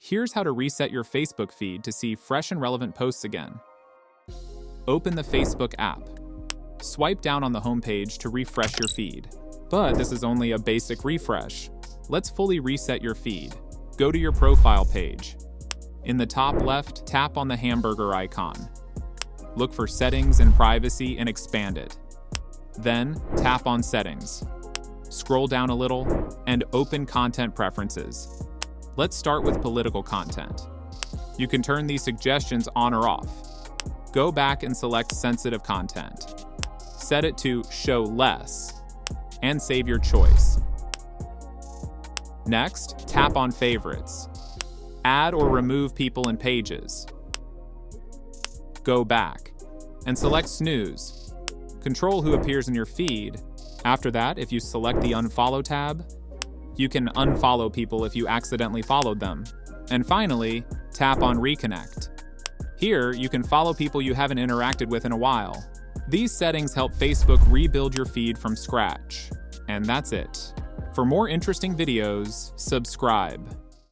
Here's how to reset your Facebook feed to see fresh and relevant posts again. Open the Facebook app. Swipe down on the homepage to refresh your feed. But this is only a basic refresh. Let's fully reset your feed. Go to your profile page. In the top left, tap on the hamburger icon. Look for Settings and Privacy and expand it. Then, tap on Settings. Scroll down a little and open Content Preferences. Let's start with political content. You can turn these suggestions on or off. Go back and select sensitive content. Set it to Show Less and save your choice. Next, tap on Favorites. Add or remove people and pages. Go back and select Snooze. Control who appears in your feed. After that, if you select the Unfollow tab, you can unfollow people if you accidentally followed them. And finally, tap on Reconnect. Here, you can follow people you haven't interacted with in a while. These settings help Facebook rebuild your feed from scratch. And that's it. For more interesting videos, subscribe.